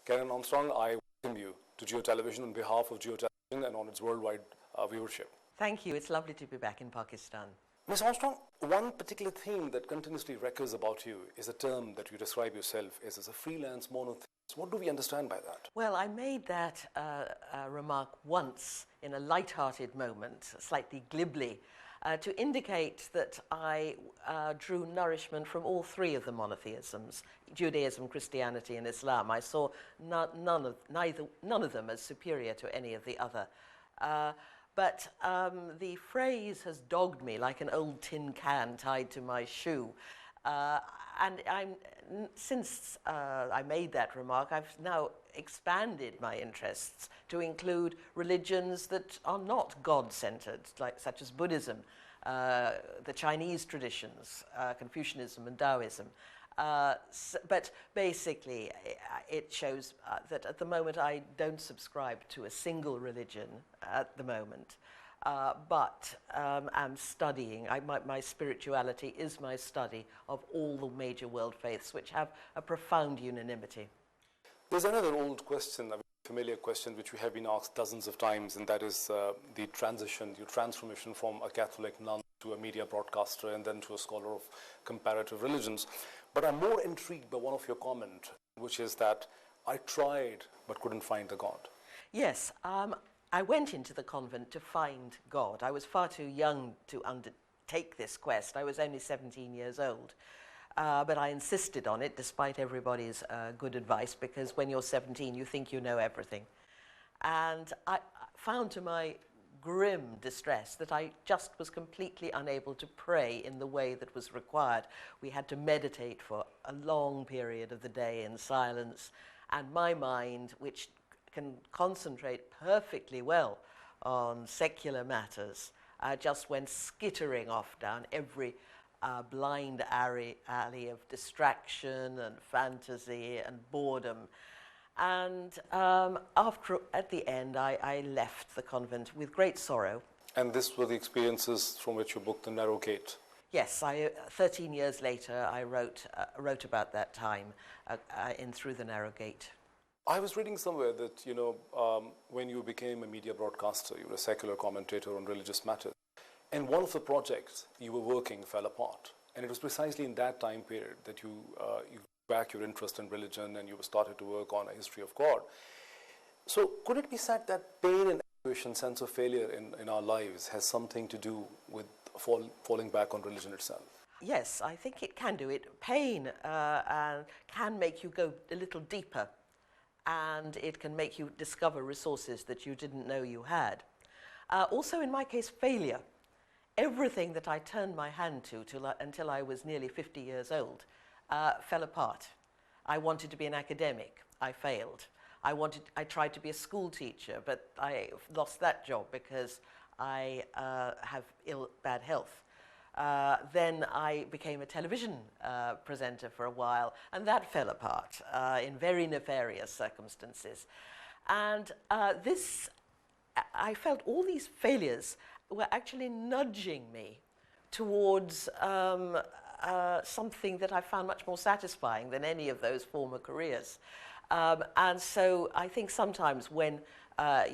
Karim Armstrong, I welcome you to Geo Television on behalf of Geo Television and on its worldwide viewership. Thank you. It's lovely to be back in Pakistan. Ms. Armstrong, one particular theme that continuously recurs about you is a term that you describe yourself as a freelance monotheist. What do we understand by that? Well, I made that remark once in a light-hearted moment, slightly glibly, to indicate that I drew nourishment from all three of the monotheisms, Judaism, Christianity, and Islam. I saw none of them as superior to any of the other. But the phrase has dogged me like an old tin can tied to my shoe. And since I made that remark, I've now expanded my interests to include religions that are not God-centered, such as Buddhism, the Chinese traditions, Confucianism and Taoism. But basically, it shows that at the moment I don't subscribe to a single religion at the moment, but I'm studying. My spirituality is my study of all the major world faiths, which have a profound unanimity. There's another old question, a familiar question, which we have been asked dozens of times, and that is the transformation from a Catholic nun to a media broadcaster and then to a scholar of comparative religions. But I'm more intrigued by one of your comments, which is that I tried but couldn't find the God. Yes, I went into the convent to find God. I was far too young to undertake this quest. I was only 17 years old. But I insisted on it, despite everybody's good advice, because when you're 17, you think you know everything. And I found to my grim distress that I just was completely unable to pray in the way that was required. We had to meditate for a long period of the day in silence, and my mind, which can concentrate perfectly well on secular matters, just went skittering off down every blind alley of distraction and fantasy and boredom. And at the end, I left the convent with great sorrow. And this were the experiences from which you booked The Narrow Gate? Yes, 13 years later, I wrote about that time in Through the Narrow Gate. I was reading somewhere that, when you became a media broadcaster, you were a secular commentator on religious matters, and one of the projects you were working fell apart. And it was precisely in that time period that you back your interest in religion and you started to work on a history of God. So could it be said that pain and anguish and sense of failure in our lives has something to do with falling back on religion itself? Yes, I think it can do it. Pain can make you go a little deeper, and it can make you discover resources that you didn't know you had. Also, in my case, failure. Everything that I turned my hand to until I was nearly 50 years old fell apart. I wanted to be an academic. I failed. I tried to be a school teacher, but I lost that job because I have bad health. Then I became a television presenter for a while, and that fell apart in very nefarious circumstances. And I felt all these failures were actually nudging me towards something that I found much more satisfying than any of those former careers. And so I think sometimes when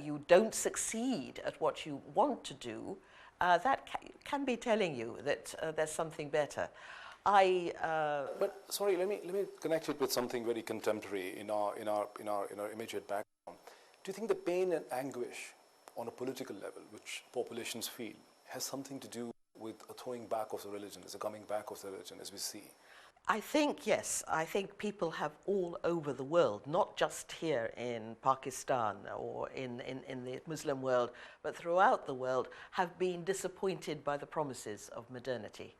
you don't succeed at what you want to do, that can be telling you that there's something better. But sorry, let me connect it with something very contemporary in our immediate background. Do you think the pain and anguish on a political level, which populations feel, has something to do with a throwing back of the religion, as a coming back of the religion, as we see? I think, yes. I think people have all over the world, not just here in Pakistan or in the Muslim world, but throughout the world, have been disappointed by the promises of modernity.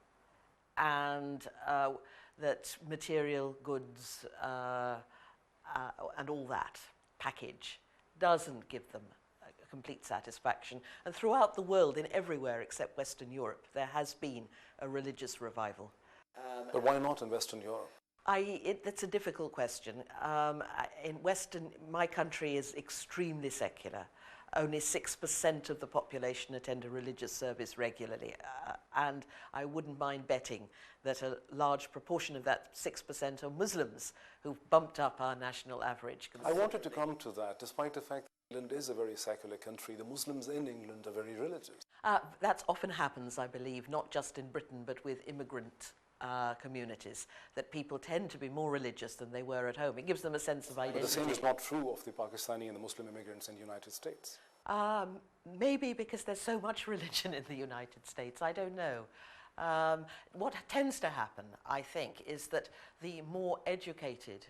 And that material goods and all that package doesn't give them complete satisfaction. And throughout the world, in everywhere except Western Europe, there has been a religious revival. But why not in Western Europe? That's a difficult question. In my country is extremely secular. only 6% of the population attend a religious service regularly. And I wouldn't mind betting that a large proportion of that 6% are Muslims who've bumped up our national average. I wanted to come to that. Despite the fact that England is a very secular country, the Muslims in England are very religious. That often happens, I believe, not just in Britain, but with immigrant communities, that people tend to be more religious than they were at home. It gives them a sense of identity. But the same is not true of the Pakistani and the Muslim immigrants in the United States. Maybe because there's so much religion in the United States, I don't know. What tends to happen, I think, is that the more educated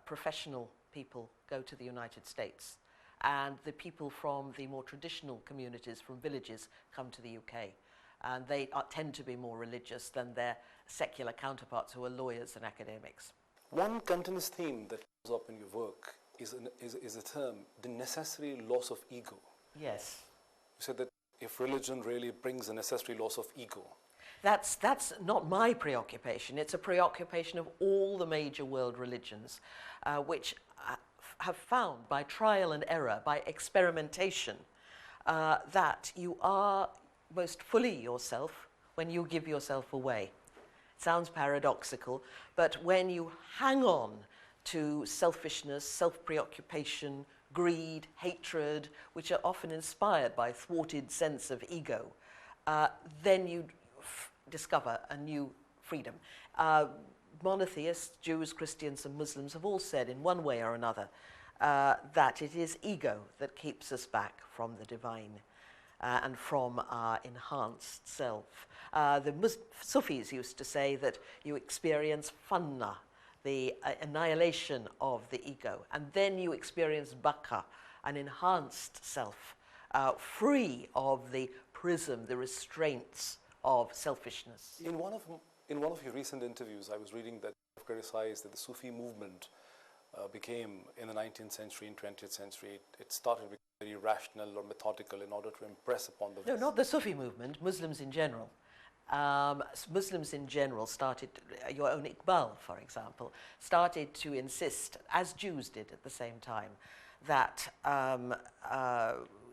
professional people go to the United States, and the people from the more traditional communities from villages come to the UK. And they tend to be more religious than their secular counterparts who are lawyers and academics. One continuous theme that comes up in your work is a term, the necessary loss of ego. Yes. You said that if religion really brings a necessary loss of ego. That's not my preoccupation. It's a preoccupation of all the major world religions, which have found by trial and error, by experimentation, that you are most fully yourself when you give yourself away. It sounds paradoxical, but when you hang on to selfishness, self-preoccupation, greed, hatred, which are often inspired by thwarted sense of ego, then you discover a new freedom. Monotheists, Jews, Christians and Muslims have all said in one way or another that it is ego that keeps us back from the divine and from our enhanced self. The Sufis used to say that you experience fanna, the annihilation of the ego, and then you experience baqa, an enhanced self, free of the prism, the restraints of selfishness. In one of your recent interviews, I was reading that you criticized that the Sufi movement became, in the 19th century and 20th century, it started becoming very rational or methodical in order to impress upon the West. No, not the Sufi movement, Muslims in general. Muslims in general started, your own Iqbal, for example, started to insist, as Jews did at the same time, that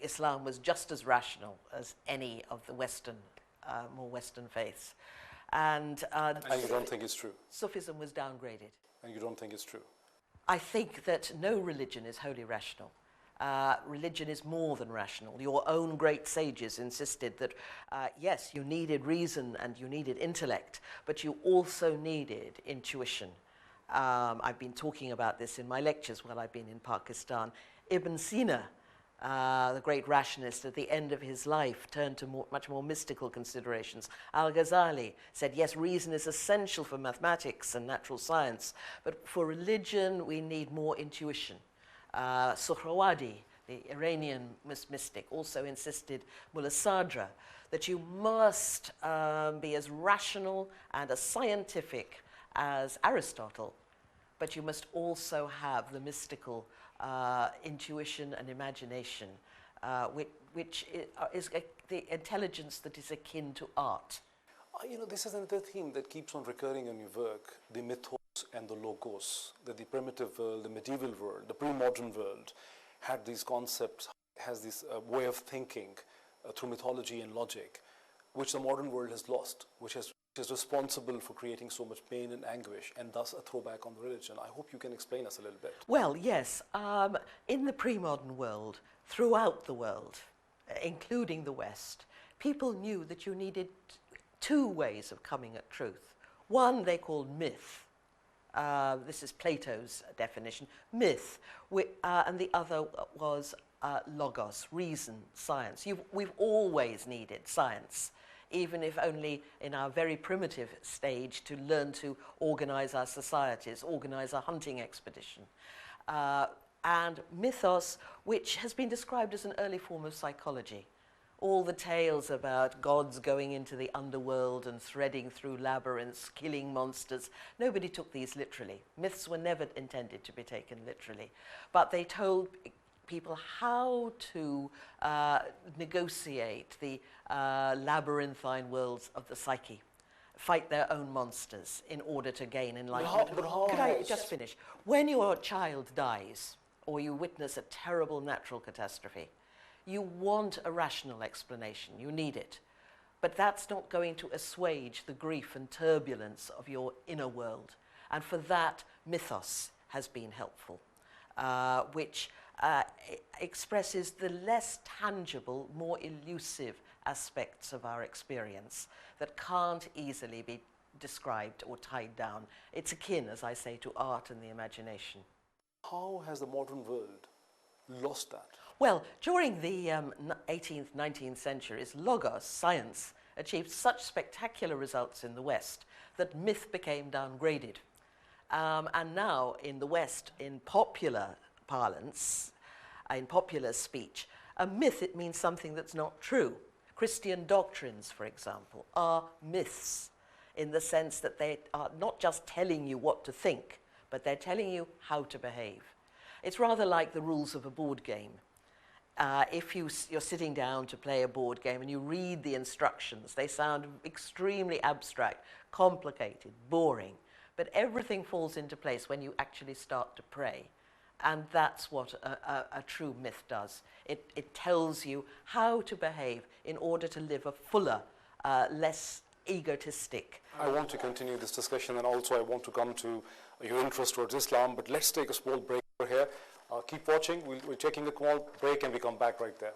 Islam was just as rational as any of the Western, more Western faiths. And you don't think it's true? Sufism was downgraded. And you don't think it's true? I think that no religion is wholly rational. Religion is more than rational. Your own great sages insisted that, yes, you needed reason and you needed intellect, but you also needed intuition. I've been talking about this in my lectures while I've been in Pakistan. Ibn Sina, the great rationalist, at the end of his life turned to much more mystical considerations. Al-Ghazali said, yes, reason is essential for mathematics and natural science, but for religion we need more intuition. Suhrawadi, the Iranian mystic, also insisted, Mullah Sadra, that you must be as rational and as scientific as Aristotle, but you must also have the mystical intuition and imagination, which is the intelligence that is akin to art. You know, this is another theme that keeps on recurring in your work, the mythos and the logos, that the primitive world, the medieval world, the pre-modern world had these concepts, has this way of thinking through mythology and logic, which the modern world has lost, which is responsible for creating so much pain and anguish, and thus a throwback on the religion. I hope you can explain us a little bit. Well, yes. In the pre-modern world, throughout the world, including the West, people knew that you needed two ways of coming at truth. One they called myth. This is Plato's definition, myth, and the other was logos, reason, science. We've always needed science, even if only in our very primitive stage, to learn to organize our societies, organize our hunting expedition. And mythos, which has been described as an early form of psychology. All the tales about gods going into the underworld and threading through labyrinths, killing monsters. Nobody took these literally. Myths were never intended to be taken literally. But they told people how to negotiate the labyrinthine worlds of the psyche, fight their own monsters in order to gain enlightenment. Could I just finish? When your child dies, or you witness a terrible natural catastrophe, You want a rational explanation, you need it. But that's not going to assuage the grief and turbulence of your inner world. And for that, mythos has been helpful, which expresses the less tangible, more elusive aspects of our experience that can't easily be described or tied down. It's akin, as I say, to art and the imagination. How has the modern world lost that? Well, during the 18th, 19th centuries, logos, science, achieved such spectacular results in the West that myth became downgraded. And now in the West, in popular parlance, in popular speech, a myth, it means something that's not true. Christian doctrines, for example, are myths in the sense that they are not just telling you what to think, but they're telling you how to behave. It's rather like the rules of a board game. If you're sitting down to play a board game and you read the instructions, they sound extremely abstract, complicated, boring, but everything falls into place when you actually start to play. And that's what a true myth does. It tells you how to behave in order to live a fuller, less egotistic. I want to continue this discussion, and also I want to come to your interest towards Islam, but let's take a small break over here. Keep watching. We're taking a small break and we come back right there.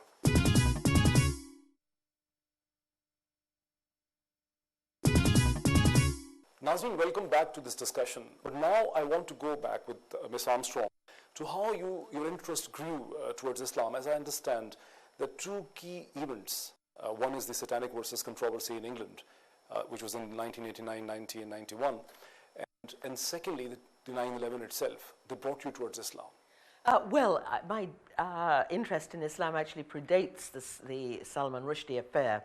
Nazreen, welcome back to this discussion. But now I want to go back with Ms. Armstrong to how your interest grew towards Islam. As I understand, the two key events, one is the Satanic versus controversy in England, which was in 1989, 90, and 91. And secondly, the 9/11 itself, they brought you towards Islam. My interest in Islam actually predates the Salman Rushdie affair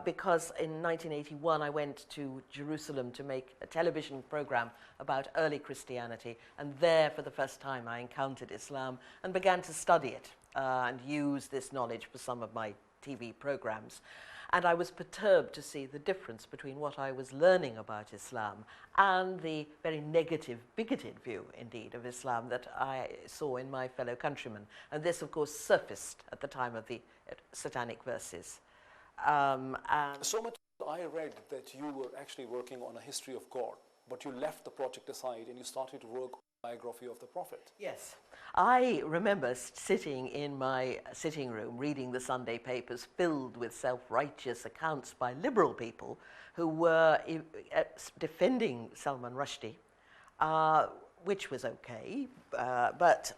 because in 1981 I went to Jerusalem to make a television program about early Christianity, and there for the first time I encountered Islam and began to study it and use this knowledge for some of my TV programs. And I was perturbed to see the difference between what I was learning about Islam and the very negative, bigoted view, indeed, of Islam that I saw in my fellow countrymen. And this, of course, surfaced at the time of the Satanic verses. So much I read that you were actually working on a history of God, but you left the project aside and you started to work on the biography of the Prophet. Yes. I remember sitting in my sitting room reading the Sunday papers filled with self-righteous accounts by liberal people who were defending Salman Rushdie, which was okay, but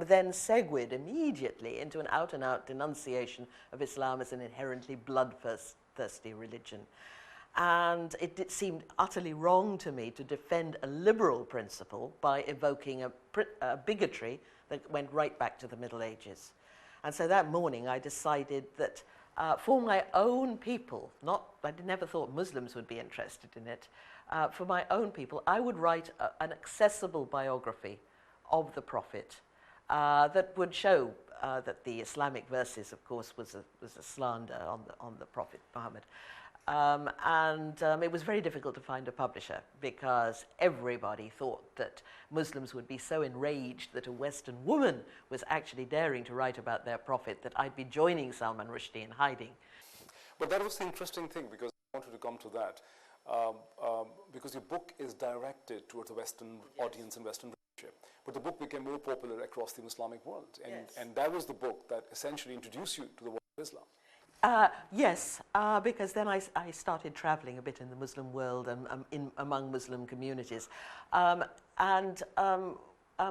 then segued immediately into an out-and-out denunciation of Islam as an inherently bloodthirsty religion. And it seemed utterly wrong to me to defend a liberal principle by evoking a bigotry that went right back to the Middle Ages. And so that morning I decided that for my own people, I never thought Muslims would be interested in it, for my own people, I would write an accessible biography of the Prophet that would show that the Islamic verses, of course, was a slander on the Prophet Muhammad. It was very difficult to find a publisher because everybody thought that Muslims would be so enraged that a Western woman was actually daring to write about their prophet that I'd be joining Salman Rushdie in hiding. But that was the interesting thing, because I wanted to come to that, because your book is directed towards a Western audience and Western readership. But the book became more popular across the Islamic world, and that was the book that essentially introduced you to the world of Islam. Yes, because then I started traveling a bit in the Muslim world and among Muslim communities.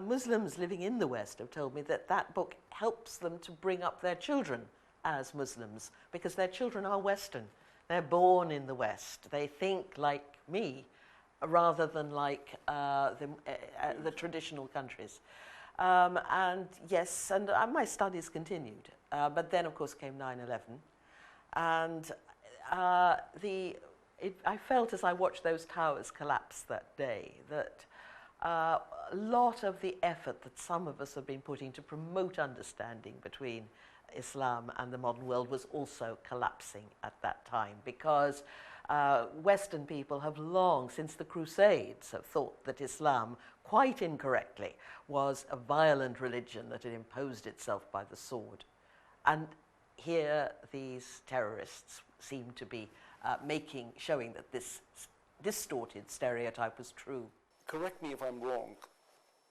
Muslims living in the West have told me that that book helps them to bring up their children as Muslims, because their children are Western. They're born in the West. They think like me rather than like the traditional countries. Yes, and my studies continued. But then, of course, came 9/11. And I felt as I watched those towers collapse that day that a lot of the effort that some of us have been putting to promote understanding between Islam and the modern world was also collapsing at that time, because Western people have long, since the Crusades, have thought that Islam, quite incorrectly, was a violent religion that had imposed itself by the sword. And here these terrorists seem to be showing that this distorted stereotype was true. Correct me if I'm wrong,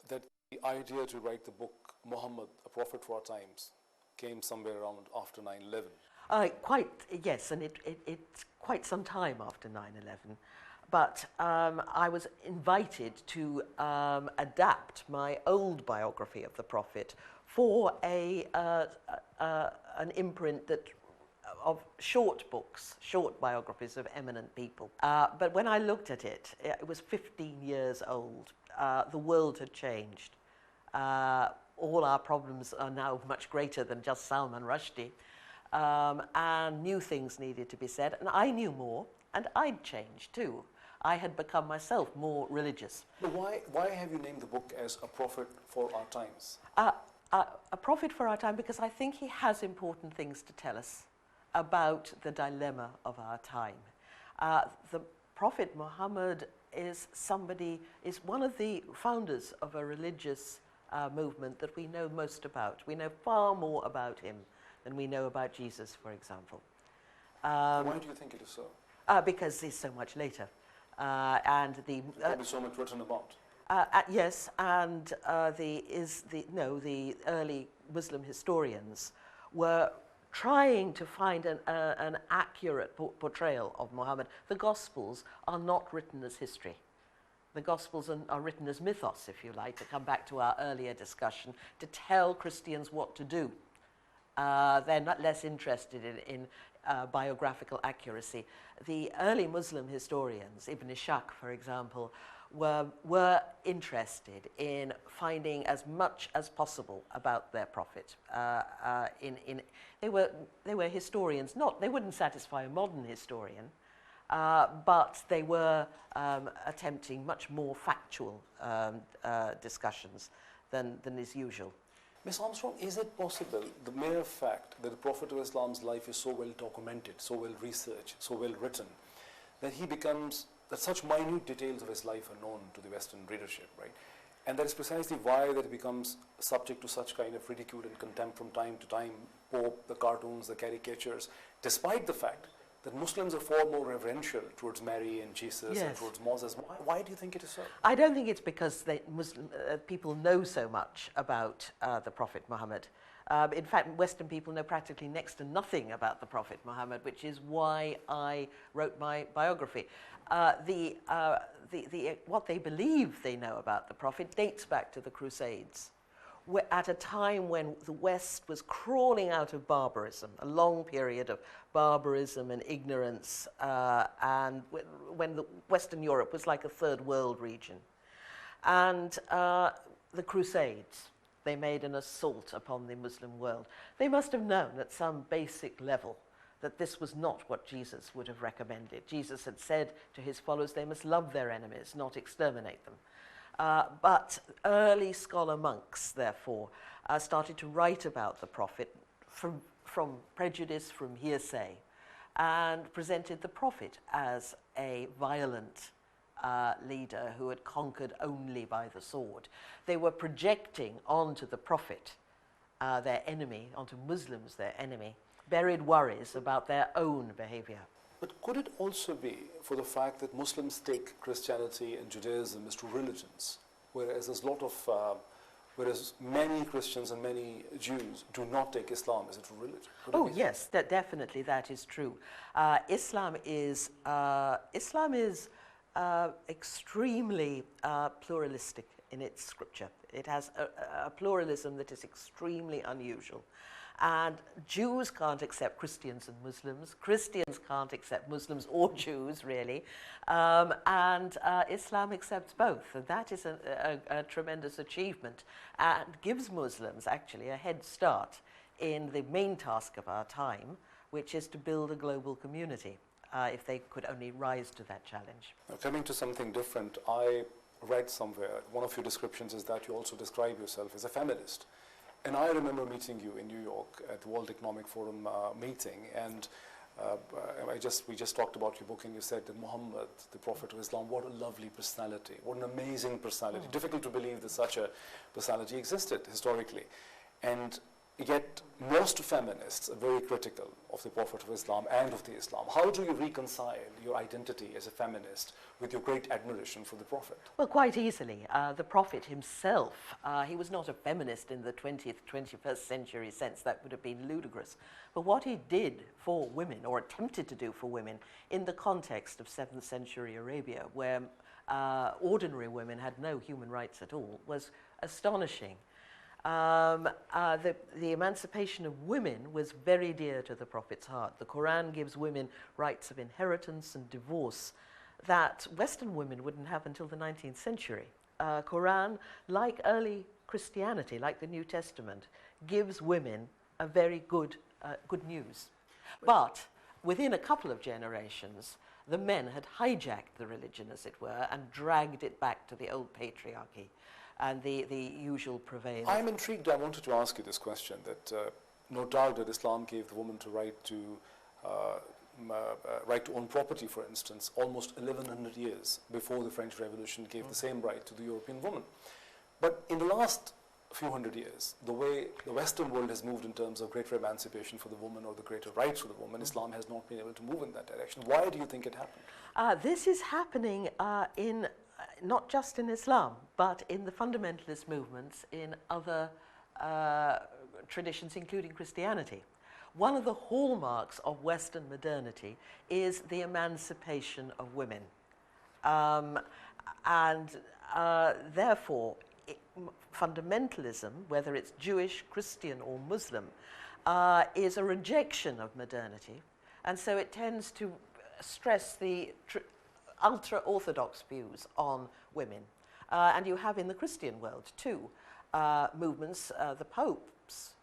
that the idea to write the book Muhammad, a Prophet for Our Times, came somewhere around after 9/11. Yes, and it's quite some time after 9/11. But I was invited to adapt my old biography of the Prophet for an imprint of short books, short biographies of eminent people. But when I looked at it, it was 15 years old. The world had changed. All our problems are now much greater than just Salman Rushdie. And new things needed to be said. And I knew more, and I'd changed too. I had become myself more religious. But why have you named the book as A Prophet for Our Times? A Prophet for Our Time, because I think he has important things to tell us about the dilemma of our time. The Prophet Muhammad is one of the founders of a religious movement that we know most about. We know far more about him than we know about Jesus, for example. Why do you think it is so? Because he's so much later. There's so much written about. Yes, and the early Muslim historians were trying to find an accurate portrayal of Muhammad. The Gospels are not written as history. The Gospels are written as mythos, if you like, to come back to our earlier discussion, to tell Christians what to do. They're not less interested in biographical accuracy. The early Muslim historians, Ibn Ishaq, for example, were interested in finding as much as possible about their prophet. They were historians. They wouldn't satisfy a modern historian, but they were attempting much more factual discussions than is usual. Ms. Armstrong, is it possible, the mere fact that the Prophet of Islam's life is so well documented, so well researched, so well written, that such minute details of his life are known to the Western readership, right? And that is precisely why that it becomes subject to such kind of ridicule and contempt from time to time, Pope, the cartoons, the caricatures, despite the fact that Muslims are far more reverential towards Mary and Jesus and towards Moses. Why do you think it is so? I don't think it's because Muslim people know so much about the Prophet Muhammad. In fact, Western people know practically next to nothing about the Prophet Muhammad, which is why I wrote my biography. What they believe they know about the Prophet dates back to the Crusades, at a time when the West was crawling out of barbarism, a long period of barbarism and ignorance, and when Western Europe was like a third world region. And the Crusades, they made an assault upon the Muslim world. They must have known at some basic level that this was not what Jesus would have recommended. Jesus had said to his followers they must love their enemies, not exterminate them. But early scholar monks, therefore, started to write about the Prophet from prejudice, from hearsay, and presented the Prophet as a violent leader who had conquered only by the sword. They were projecting onto the Prophet, their enemy, onto Muslims, their enemy, buried worries about their own behavior. But could it also be for the fact that Muslims take Christianity and Judaism as two religions, whereas whereas many Christians and many Jews do not take Islam as a true religion? Yes, definitely that is true. Islam is extremely pluralistic in its scripture. It has a pluralism that is extremely unusual. And Jews can't accept Christians and Muslims. Christians can't accept Muslims or Jews, really. And Islam accepts both. And that is a tremendous achievement and gives Muslims actually a head start in the main task of our time, which is to build a global community, if they could only rise to that challenge. Now, coming to something different, I read somewhere, one of your descriptions is that you also describe yourself as a feminist. And I remember meeting you in New York at the World Economic Forum meeting, and we just talked about your book, and you said that Muhammad, the Prophet of Islam, what a lovely personality, what an amazing personality. Difficult to believe that such a personality existed historically. And Yet most feminists are very critical of the Prophet of Islam and of the Islam. How do you reconcile your identity as a feminist with your great admiration for the Prophet? Well, quite easily. The Prophet himself, he was not a feminist in the 20th, 21st century sense. That would have been ludicrous. But what he did for women, or attempted to do for women, in the context of 7th century Arabia, where ordinary women had no human rights at all, was astonishing. The emancipation of women was very dear to the Prophet's heart. The Quran gives women rights of inheritance and divorce that Western women wouldn't have until the 19th century. Quran, like early Christianity, like the New Testament, gives women a very good news. But within a couple of generations, the men had hijacked the religion, as it were, and dragged it back to the old patriarchy and the usual prevalence. I'm intrigued. I wanted to ask you this question, that no doubt that Islam gave the woman the right to own property, for instance, almost 1100 years before the French Revolution gave the same right to the European woman. But in the last few hundred years, the way the Western world has moved in terms of greater emancipation for the woman or the greater rights for the woman, Islam has not been able to move in that direction. Why do you think it happened? This is happening in not just in Islam, but in the fundamentalist movements in other traditions, including Christianity. One of the hallmarks of Western modernity is the emancipation of women. Therefore, fundamentalism, whether it's Jewish, Christian, or Muslim, is a rejection of modernity. And so it tends to stress the ultra-orthodox views on women. And you have in the Christian world too movements. The popes,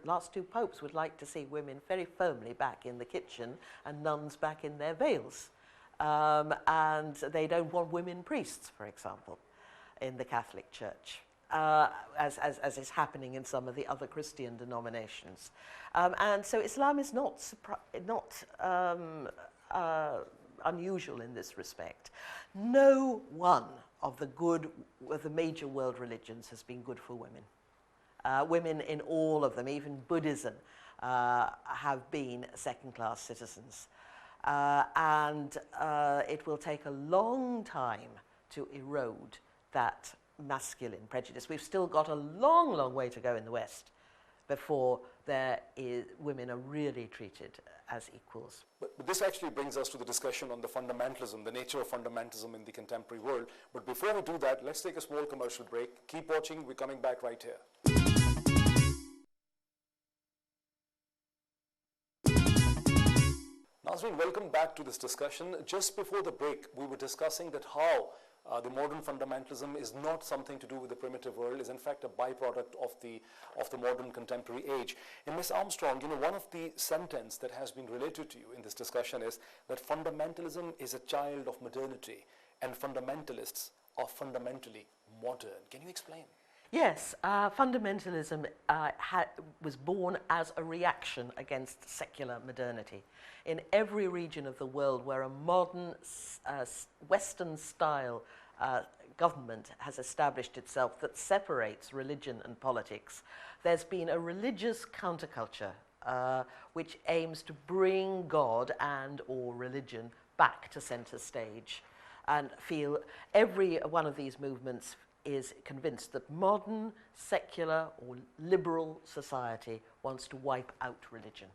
last two popes, would like to see women very firmly back in the kitchen and nuns back in their veils. And they don't want women priests, for example, in the Catholic Church, as is happening in some of the other Christian denominations. And so Islam is not unusual in this respect. No one of the major world religions has been good for women. Women in all of them, even Buddhism, have been second-class citizens. And it will take a long time to erode that masculine prejudice. We've still got a long, long way to go in the West before women are really treated as equals. But this actually brings us to the discussion on the fundamentalism, the nature of fundamentalism in the contemporary world. But before we do that, let's take a small commercial break. Keep watching. We're coming back right here. Nazreen, welcome back to this discussion. Just before the break, we were discussing that how the modern fundamentalism is not something to do with the primitive world, is in fact a byproduct of the modern contemporary age. And Ms. Armstrong, one of the sentences that has been related to you in this discussion is that fundamentalism is a child of modernity and fundamentalists are fundamentally modern. Can you explain? Yes, fundamentalism was born as a reaction against secular modernity. In every region of the world where a modern Western-style government has established itself that separates religion and politics, there's been a religious counterculture which aims to bring God and/or religion back to center stage, and feel every one of these movements is convinced that modern, secular or liberal society wants to wipe out religion.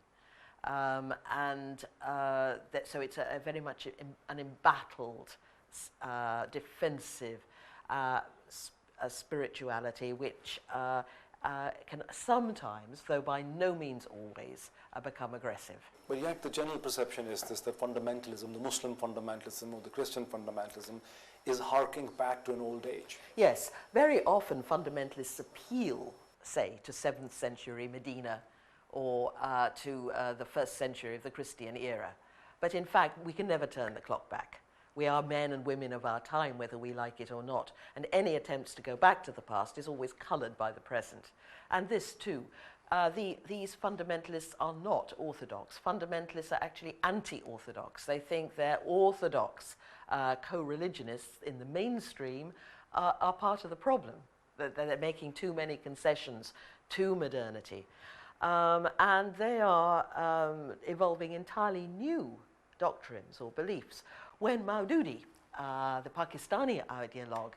So it's very much an embattled, defensive spirituality which can sometimes, though by no means always, become aggressive. But yet the general perception is this, that fundamentalism, the Muslim fundamentalism or the Christian fundamentalism, is harking back to an old age. Yes, very often fundamentalists appeal, say, to 7th century Medina or to the 1st century of the Christian era. But in fact, we can never turn the clock back. We are men and women of our time, whether we like it or not. And any attempts to go back to the past is always coloured by the present. And this too. These fundamentalists are not orthodox. Fundamentalists are actually anti-orthodox. They think their orthodox co-religionists in the mainstream are part of the problem. that they're making too many concessions to modernity. And they are evolving entirely new doctrines or beliefs. When Maududi, the Pakistani ideologue,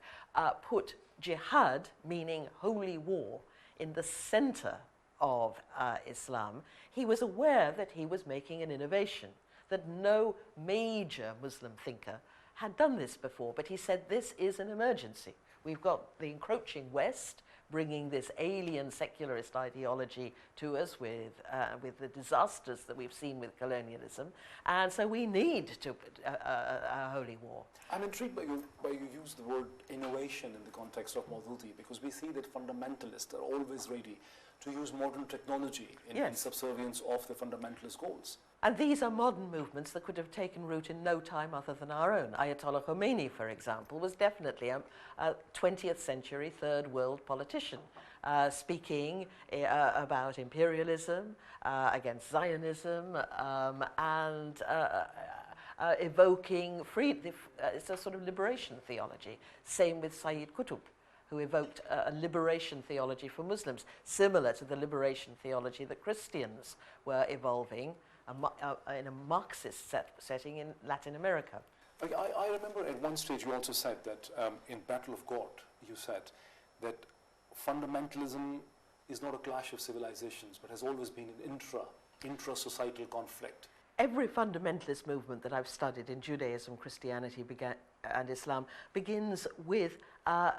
put jihad, meaning holy war, in the center of Islam, he was aware that he was making an innovation, that no major Muslim thinker had done this before. But he said, this is an emergency. We've got the encroaching West bringing this alien secularist ideology to us with the disasters that we've seen with colonialism, and so we need to a holy war. I'm intrigued by you use the word innovation in the context of Maududi, because we see that fundamentalists are always ready to use modern technology in subservience of the fundamentalist goals. And these are modern movements that could have taken root in no time other than our own. Ayatollah Khomeini, for example, was definitely a 20th century third world politician, speaking about imperialism, against Zionism, and evoking it's a sort of liberation theology. Same with Sayyid Qutb, who evoked a liberation theology for Muslims, similar to the liberation theology that Christians were evolving in a Marxist setting in Latin America. I remember at one stage you also said that in Battle of God, you said that fundamentalism is not a clash of civilizations, but has always been an intra-societal conflict. Every fundamentalist movement that I've studied in Judaism, Christianity and Islam begins with a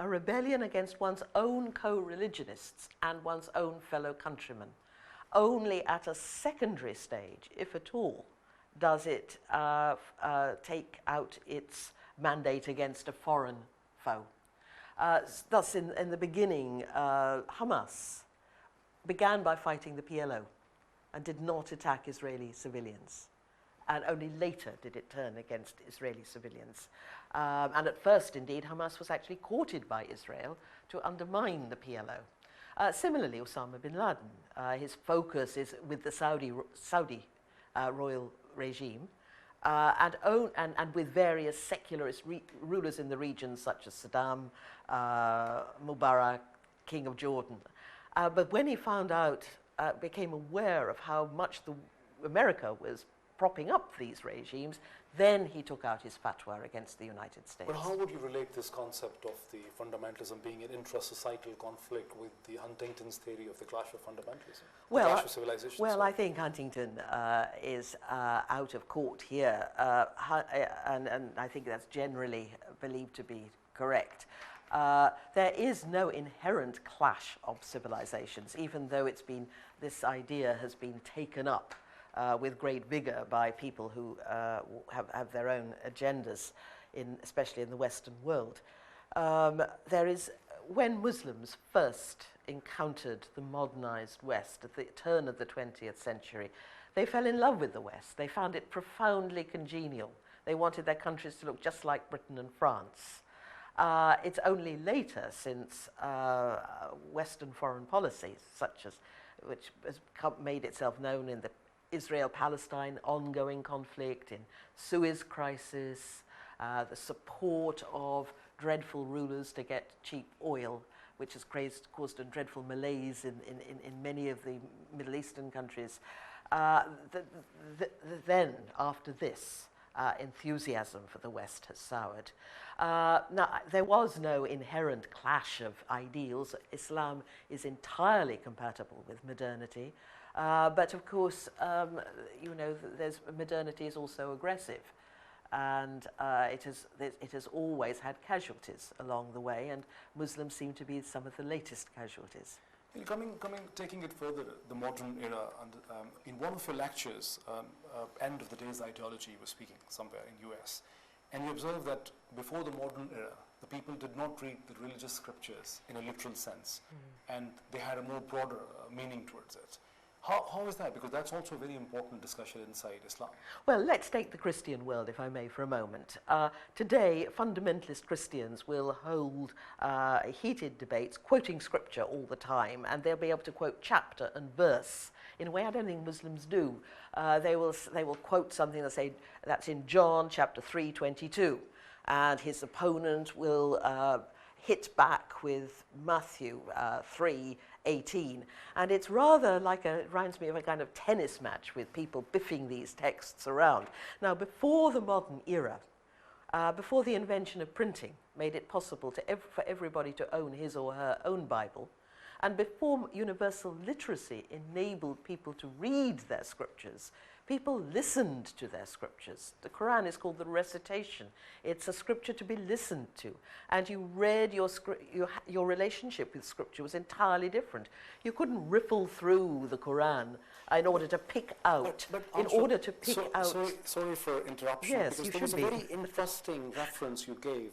rebellion against one's own co-religionists and one's own fellow countrymen. Only at a secondary stage, if at all, does it take out its mandate against a foreign foe. Thus, in the beginning, Hamas began by fighting the PLO and did not attack Israeli civilians. And only later did it turn against Israeli civilians. And at first, indeed, Hamas was actually courted by Israel to undermine the PLO. Similarly, Osama bin Laden, his focus is with the Saudi royal regime, and with various secularist rulers in the region, such as Saddam, Mubarak, King of Jordan. But when he found out, became aware of how much America was propping up these regimes, then he took out his fatwa against the United States. But how would you relate this concept of the fundamentalism being an intra-societal conflict with the Huntington's theory of the clash of fundamentalism, clash of civilizations? Well, I think Huntington is out of court here, and I think that's generally believed to be correct. There is no inherent clash of civilizations, even though this idea has been taken up with great vigor by people who have their own agendas, especially in the Western world. When Muslims first encountered the modernized West at the turn of the 20th century, they fell in love with the West. They found it profoundly congenial. They wanted their countries to look just like Britain and France. It's only later, since Western foreign policy, which has made itself known in the Israel-Palestine ongoing conflict, in Suez crisis, the support of dreadful rulers to get cheap oil, which has caused a dreadful malaise in many of the Middle Eastern countries. Then, after this, enthusiasm for the West has soured. Now, there was no inherent clash of ideals. Islam is entirely compatible with modernity. But of course, modernity is also aggressive, and it has always had casualties along the way, and Muslims seem to be some of the latest casualties. Taking it further, the modern era, in one of your lectures, End of the Day's Ideology, you were speaking somewhere in US, and you observed that before the modern era, the people did not read the religious scriptures in a literal sense, and they had a more broader meaning towards it. How is that? Because that's also a very important discussion inside Islam. Well, let's take the Christian world, if I may, for a moment. Today, fundamentalist Christians will hold heated debates, quoting scripture all the time, and they'll be able to quote chapter and verse in a way I don't think Muslims do. They will quote something that say that's in John chapter 3:22, and his opponent will hit back back with Matthew 3:18, and it's rather like it reminds me of a kind of tennis match with people biffing these texts around. Now, before the modern era, before the invention of printing made it possible for everybody to own his or her own Bible, and before universal literacy enabled people to read their scriptures, people listened to their scriptures. The Quran is called the recitation. It's a scripture to be listened to. And you read your relationship with scripture was entirely different. You couldn't riffle through the Quran in order to pick out, Sorry for interruption. Yes, because you there was should a be. very interesting reference you gave.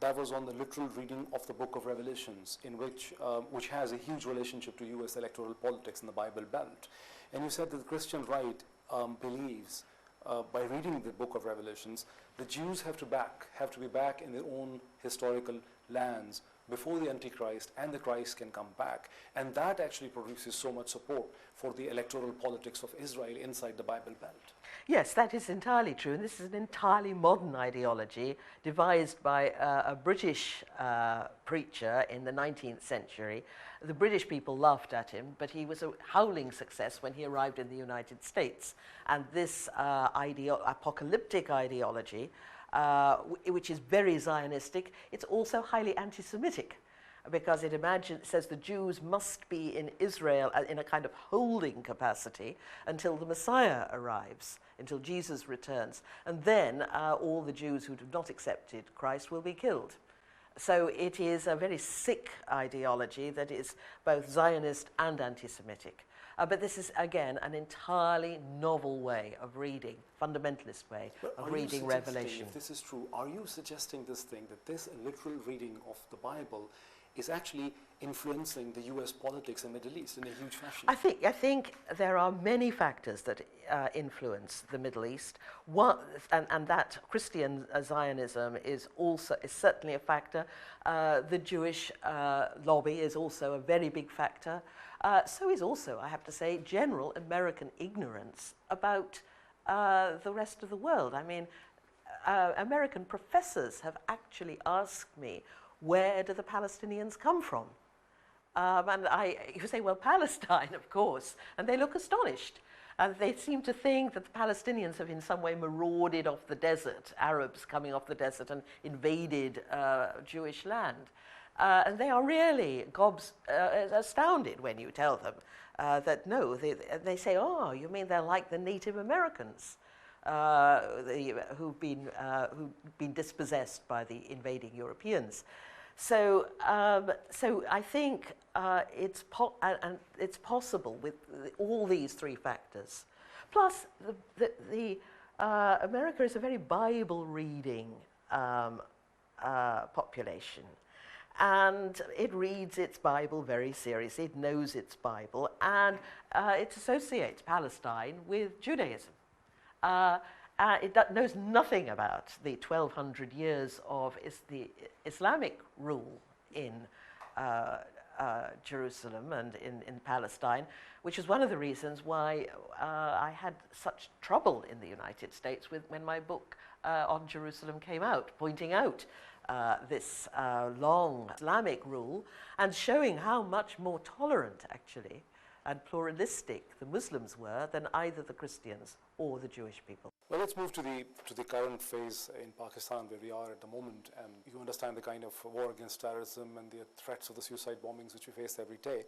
That was on the literal reading of the Book of Revelations, in which has a huge relationship to U.S. electoral politics in the Bible Belt. And you said that the Christian right believes, by reading the Book of Revelations, the Jews have to be back in their own historical lands before the Antichrist and the Christ can come back. And that actually produces so much support for the electoral politics of Israel inside the Bible Belt. Yes, that is entirely true. And this is an entirely modern ideology devised by a British preacher in the 19th century. The British people laughed at him, but he was a howling success when he arrived in the United States. And this apocalyptic ideology, which is very Zionistic, it's also highly anti-Semitic, because it says the Jews must be in Israel in a kind of holding capacity until the Messiah arrives, until Jesus returns. And then all the Jews who have not accepted Christ will be killed. So it is a very sick ideology that is both Zionist and anti-Semitic. But this is, again, an entirely novel way of reading, fundamentalist way of reading Revelation. If this is true, are you suggesting this thing, that this literal reading of the Bible is actually influencing the U.S. politics in the Middle East in a huge fashion? I think there are many factors that influence the Middle East. And that Christian Zionism is certainly a factor. The Jewish lobby is also a very big factor. So is also, I have to say, general American ignorance about the rest of the world. I mean, American professors have actually asked me, where do the Palestinians come from? And you say, well, Palestine, of course. And they look astonished. And they seem to think that the Palestinians have in some way marauded off the desert, Arabs coming off the desert and invaded Jewish land. And they are really astounded when you tell them that no, they say, oh, you mean they're like the Native Americans who've been dispossessed by the invading Europeans. So I think it's possible with all these three factors. Plus, America is a very Bible-reading population. And it reads its Bible very seriously, it knows its Bible, and it associates Palestine with Judaism. It knows nothing about the 1,200 years of the Islamic rule in Jerusalem and in Palestine, which is one of the reasons why I had such trouble in the United States when my book on Jerusalem came out, pointing out this long Islamic rule and showing how much more tolerant, actually, and pluralistic the Muslims were than either the Christians or the Jewish people. Well, let's move to the current phase in Pakistan where we are at the moment. And you understand the kind of war against terrorism and the threats of the suicide bombings which we face every day.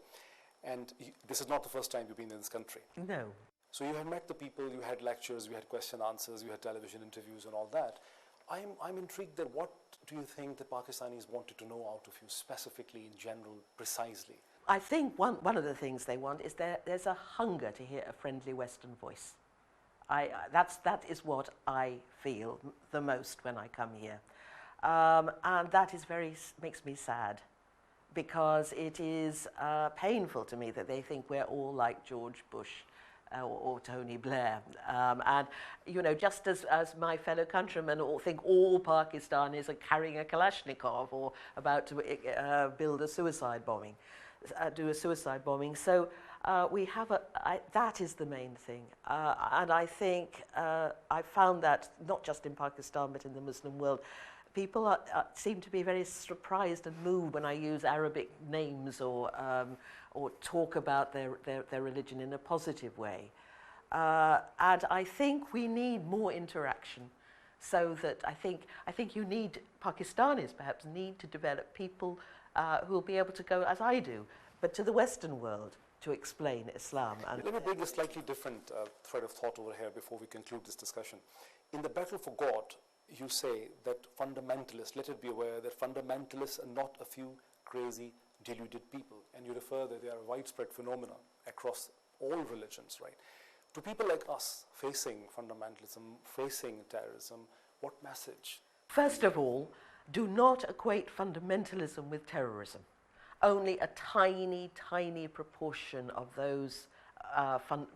And this is not the first time you've been in this country. No. So you had met the people, you had lectures, you had question answers, you had television interviews and all that. I'm intrigued that what do you think the Pakistanis wanted to know out of you specifically, in general, precisely? I think one of the things they want is there's a hunger to hear a friendly Western voice. That is what I feel the most when I come here. And that is makes me sad, because it is painful to me that they think we're all like George Bush or Tony Blair. And, you know, just as my fellow countrymen think all Pakistanis are carrying a Kalashnikov or about to build a suicide bombing, do a suicide bombing. So we have that is the main thing. And I think I found that not just in Pakistan but in the Muslim world, people seem to be very surprised and moved when I use Arabic names or talk about their religion in a positive way. And I think we need more interaction, so that I think Pakistanis perhaps need to develop people who will be able to go, as I do, but to the Western world to explain Islam. And let me bring a slightly different thread of thought over here before we conclude this discussion. In the battle for God, you say that fundamentalists, let it be aware that fundamentalists are not a few crazy, deluded people, and you refer that they are a widespread phenomena across all religions, right? To people like us facing fundamentalism, facing terrorism, what message? First of all, do not equate fundamentalism with terrorism. Only a tiny, tiny proportion of those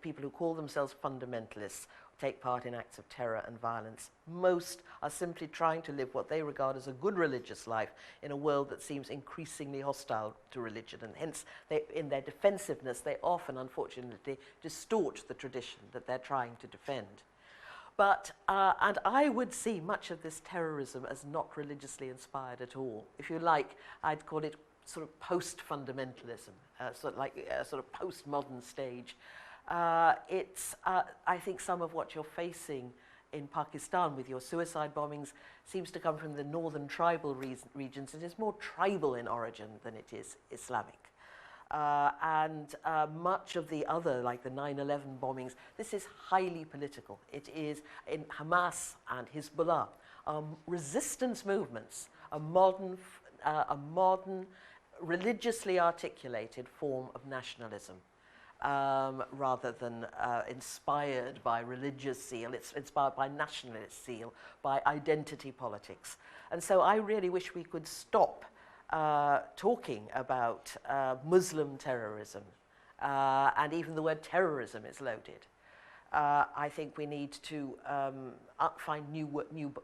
people who call themselves fundamentalists take part in acts of terror and violence. Most are simply trying to live what they regard as a good religious life in a world that seems increasingly hostile to religion, and hence in their defensiveness they often, unfortunately, distort the tradition that they're trying to defend. But, and I would see much of this terrorism as not religiously inspired at all. If you like, I'd call it sort of post-fundamentalism, sort of like a sort of postmodern stage. I think some of what you're facing in Pakistan with your suicide bombings seems to come from the northern tribal regions. It is more tribal in origin than it is Islamic. Much of the other, like the 9/11 bombings, this is highly political. It is in Hamas and Hezbollah, resistance movements, a modern, religiously articulated form of nationalism. Rather than inspired by religious zeal, it's inspired by nationalist zeal, by identity politics. And so I really wish we could stop talking about Muslim terrorism, and even the word terrorism is loaded. I think we need to find new,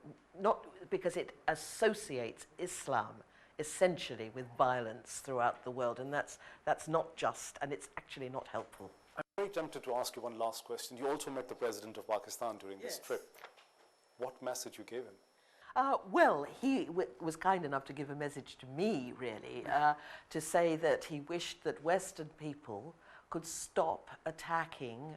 not because it associates Islam essentially with violence throughout the world, and that's not just, and it's actually not helpful. I'm very tempted to ask you one last question. You also met the President of Pakistan during this trip. What message you gave him? Well, he was kind enough to give a message to me, really, to say that he wished that Western people could stop attacking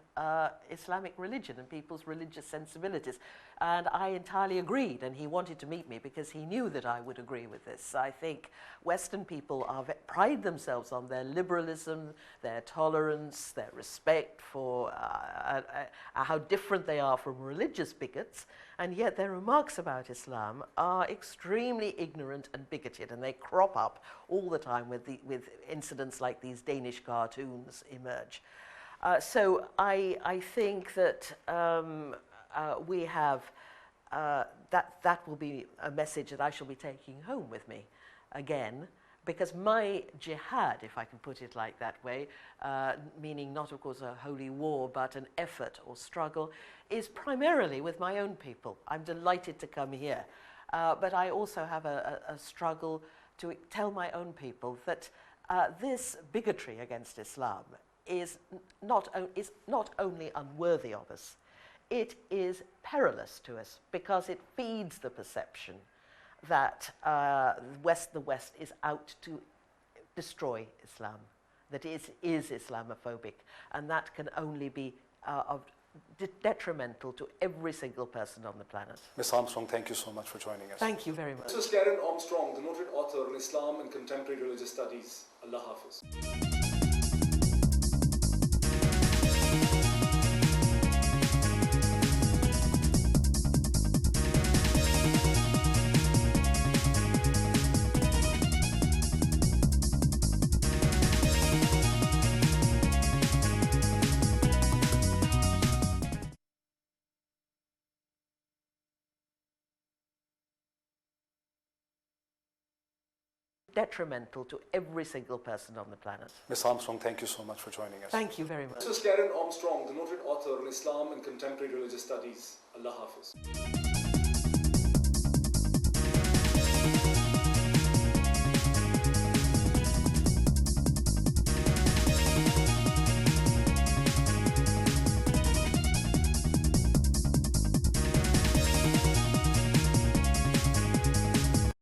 Islamic religion and people's religious sensibilities. And I entirely agreed, and he wanted to meet me because he knew that I would agree with this. I think Western people pride themselves on their liberalism, their tolerance, their respect for how different they are from religious bigots, and yet their remarks about Islam are extremely ignorant and bigoted, and they crop up all the time with incidents like these Danish cartoons emerge. So I think that we have, that will be a message that I shall be taking home with me again, because my jihad, if I can put it like that way, meaning not of course a holy war but an effort or struggle, is primarily with my own people. I'm delighted to come here, but I also have a struggle to tell my own people that this bigotry against Islam is not only unworthy of us, it is perilous to us because it feeds the perception that the West is out to destroy Islam, that it is Islamophobic, and that can only be detrimental to every single person on the planet. Ms. Armstrong, thank you so much for joining us. Thank you very much. This is Karim Armstrong, the noted author on Islam and Contemporary Religious Studies. Allah Hafiz. Detrimental to every single person on the planet. Ms. Armstrong, thank you so much for joining us. Thank you very much. This is Karim Armstrong, the noted author on Islam and Contemporary Religious Studies. Allah Hafiz.